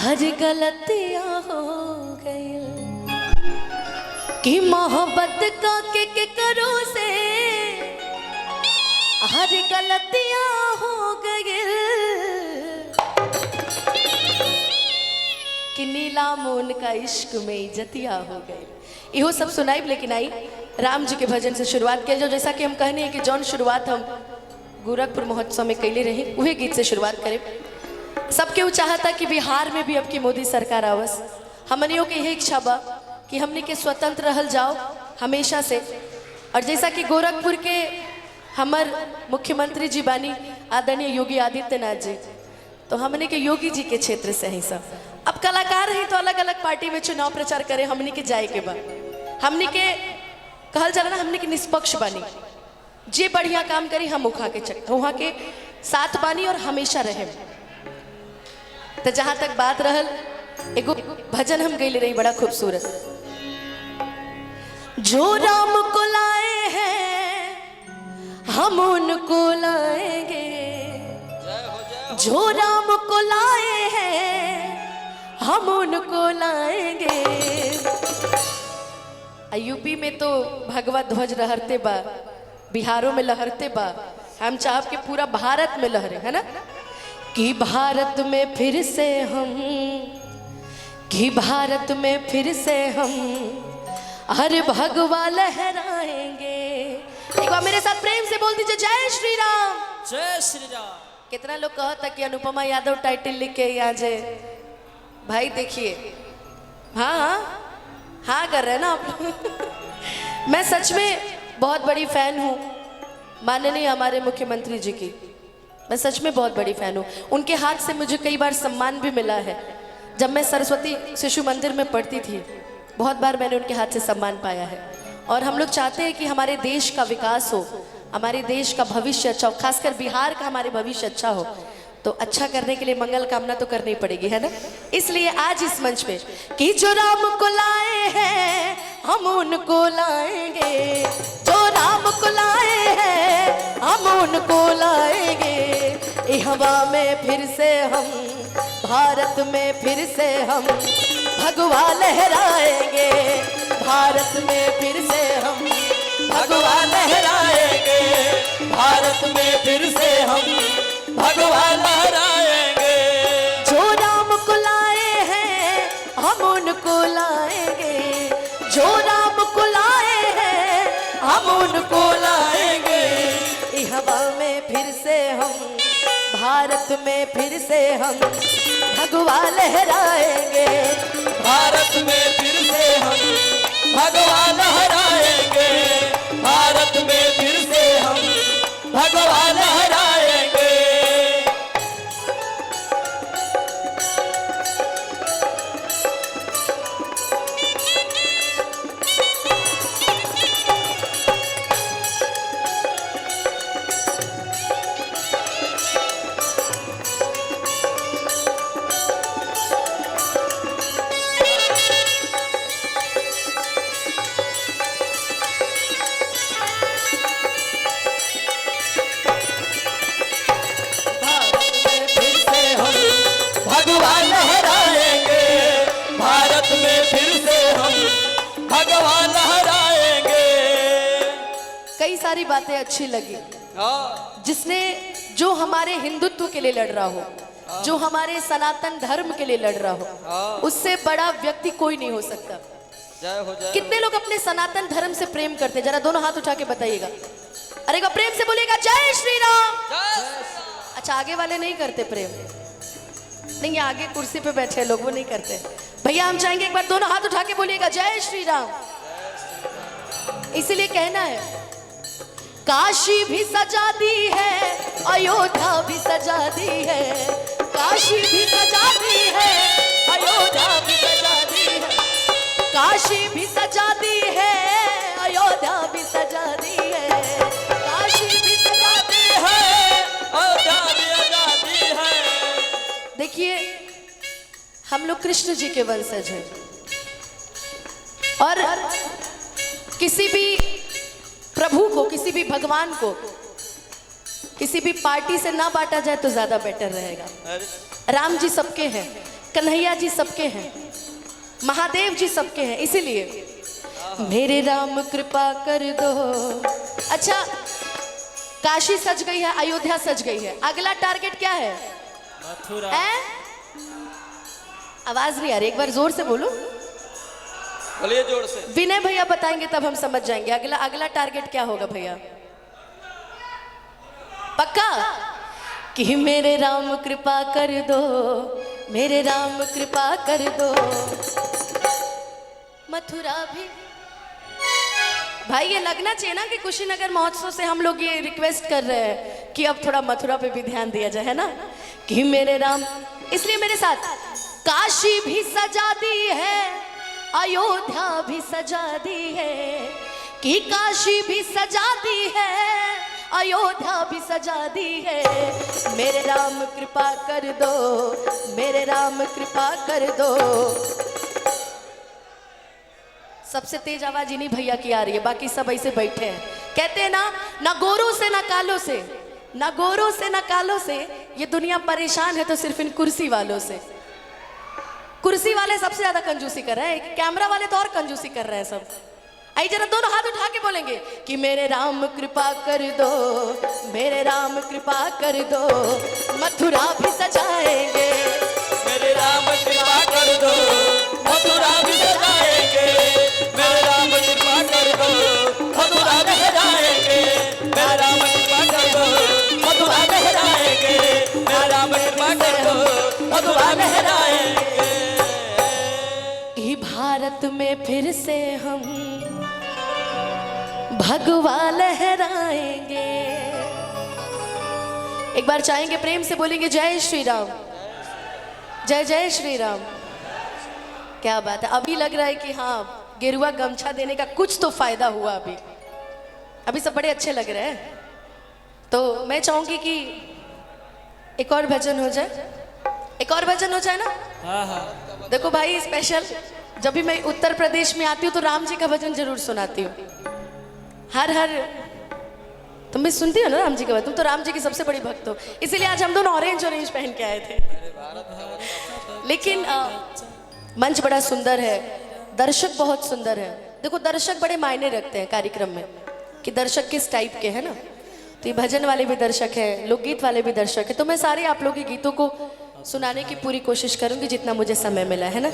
हर गलतियां हो गई कि मोहब्बत का के करो से हर गलतियां हो गई कि नीला मोन का इश्क में इज्जतियां हो गई। इहो सब सुनाई, लेकिन आई राम जी के भजन से शुरुआत किया जो जैसा कि हम कहने हैं कि जौन शुरुआत हम गोरखपुर महोत्सव में कैले रही वही गीत से शुरुआत करें। सबके वो चाहता कि बिहार में भी अब की मोदी सरकार आवस। हमनियों के यही इच्छा बा कि हमने के स्वतंत्र रहल जाओ हमेशा से। और जैसा कि गोरखपुर के हमार मुख्यमंत्री जी बानी आदरणीय योगी आदित्यनाथ जी, तो हमने के योगी जी के क्षेत्र से ही सब अब कलाकार हैं तो अलग अलग पार्टी में चुनाव प्रचार करे। हमने के जाए के बाद हमने के कहल जाला ना, हमने के निष्पक्ष बानी, जे बढ़िया काम करी हम उखा के चक वहाँ के साथ बानी और हमेशा रहे। तो जहाँ तक बात रहल, एगो भजन हम गईले रही बड़ा खूबसूरत। जो राम को लाए हैं हम उनको लाएंगे, जो राम को लाए हैं हम उनको लाएंगे। यूपी में तो भगवा ध्वज लहरते बा, बिहारों में लहरते बा, हम चाहब कि पूरा भारत में लहरे, है ना। कि भारत में फिर से हम, कि भारत में फिर से हम हर भगवा लहराएंगे। एक बार मेरे साथ प्रेम से बोल दीजिए जय श्री राम। जय श्री राम। कितना लोग कहता कि अनुपमा यादव टाइटल लिख के यहाँ जे भाई देखिए, हाँ हाँ हाँ कर रहे हैं ना आप लोग। मैं सच में बहुत बड़ी फैन हूँ माननीय हमारे मुख्यमंत्री जी की। मैं सच में बहुत बड़ी फैन हूँ। उनके हाथ से मुझे कई बार सम्मान भी मिला है। जब मैं सरस्वती शिशु मंदिर में पढ़ती थी बहुत बार मैंने उनके हाथ से सम्मान पाया है। और हम लोग चाहते हैं कि हमारे देश का विकास हो, हमारे देश का भविष्य अच्छा हो, खासकर बिहार का हमारे भविष्य अच्छा हो। तो अच्छा करने के लिए मंगल कामना तो करनी पड़ेगी, है ना। इसलिए आज इस मंच पे कि जो राम को लाए हैं हम उनको लाएंगे, जो राम को लाए हैं हम उनको लाएंगे। ये हवा में फिर से हम, भारत में फिर से हम भगवा लहराएंगे, भारत में फिर से हम भगवा लहराएंगे, भारत में फिर से हम भगवा लहराएंगे। जो राम को लाए हैं हम उनको लाएंगे, जो राम को लाए हैं हम उनको लाएंगे। इस हवा में फिर से हम, भारत में फिर से हम भगवा लहराएंगे, भारत में फिर से हम भगवा लहराएंगे, भारत में फिर से हम भगवा लहराएंगे। भगवा लहराएंगे, भारत में फिर से हम भगवा लहराएंगे। कई सारी बातें अच्छी लगी जिसने, जो हमारे हिंदुत्व के लिए लड़ रहा हो, जो हमारे सनातन धर्म के लिए लड़ रहा हो, उससे बड़ा व्यक्ति कोई नहीं हो सकता। जय हो जय। कितने लोग अपने सनातन धर्म से प्रेम करते, जरा दोनों हाथ उठा के बताइएगा। अरे का प्रेम से बोलिएगा जय श्री राम। अच्छा आगे वाले नहीं करते प्रेम, नहीं आगे कुर्सी पे बैठे लोग वो नहीं करते। भैया हम चाहेंगे एक बार दोनों हाथ उठा के बोलिएगा जय श्री राम। इसीलिए कहना है काशी भी सजा दी है, अयोध्या भी सजा दी है, काशी भी सजा दी है, अयोध्या भी सजा दी है, काशी भी सजा दी है, अयोध्या भी सजा दी है, काशी भी सजा दी है, अयोध्या भी आजादी है। देखिए हम लोग कृष्ण जी के वंशज हैं और किसी भी प्रभु को, किसी भी भगवान को किसी भी पार्टी से ना बांटा जाए तो ज्यादा बेटर रहेगा। राम जी सबके हैं, कन्हैया जी सबके हैं, महादेव जी सबके हैं, इसीलिए मेरे राम कृपा कर दो। अच्छा, काशी सज गई है, अयोध्या सज गई है, अगला टारगेट क्या है? मथुरा। आवाज नहीं आ रही, एक बार जोर से बोलो। बोलिए जोर से। विनय भैया बताएंगे तब हम समझ जाएंगे अगला टारगेट क्या होगा भैया। पक्का कि मेरे राम कृपा कर दो, मेरे राम कृपा कर दो। मथुरा भी भाई ये लगना चाहिए ना कि कुशीनगर महोत्सव से हम लोग ये रिक्वेस्ट कर रहे हैं कि अब थोड़ा मथुरा पे भी ध्यान दिया जाए, है ना? कि मेरे राम, इसलिए मेरे साथ काशी भी सजा दी है, अयोध्या भी सजा दी है, कि काशी भी सजा दी है, अयोध्या भी सजा दी है। मेरे राम कृपा कर दो, मेरे राम कृपा कर दो। सबसे तेज आवाज इन्हीं भैया की आ रही है, बाकी सब ऐसे बैठे हैं। कहते हैं ना गोरों से ना कालों से, ना गोरों से ना कालों से ये दुनिया परेशान है तो सिर्फ इन कुर्सी वालों से। कुर्सी वाले सबसे ज्यादा कंजूसी कर रहे हैं, कैमरा वाले तो और कंजूसी कर रहे हैं सब। आई जरा दोनों हाथ उठा के बोलेंगे कि मेरे राम कृपा कर दो, मेरे राम कृपा कर दो। मथुरा भी सजाएंगे, मेरे राम कृपा कर दो, मथुरा भी सजाएंगे। मेरे राम कृपा कर दो, मथुरा लहराएंगे। मेरे राम कृपा कर दो, मथुरा लहराएंगे। मेरे राम कृपा कर दो, मथुरा लहराएंगे। कि भारत में फिर से हम भगवा लहराएंगे। एक बार चाहेंगे प्रेम से बोलेंगे जय श्री राम, जय जय श्री राम। क्या बात है, अभी लग रहा है कि हाँ गेरुआ गमछा देने का कुछ तो फायदा हुआ। अभी सब बड़े अच्छे लग रहे हैं। तो मैं चाहूंगी कि एक और भजन हो जाए, एक और भजन हो जाए ना। हाँ हाँ। देखो भाई, स्पेशल जब भी मैं उत्तर प्रदेश में आती हूँ तो राम जी का भजन जरूर सुनाती हूँ। हर हर तुम भी सुनती हो ना राम जी का भजन, तुम तो राम जी की सबसे बड़ी भक्त हो, इसीलिए आज हम दोनों ऑरेंज पहन के आए थे। लेकिन मंच बड़ा सुंदर है, दर्शक बहुत सुंदर है। देखो दर्शक बड़े मायने रखते हैं कार्यक्रम में कि दर्शक किस टाइप के है ना। तो ये भजन वाले भी दर्शक हैं, लोकगीत वाले भी दर्शक हैं। तो मैं सारे आप लोगों के गीतों को सुनाने की पूरी कोशिश करूंगी जितना मुझे समय मिला है ना।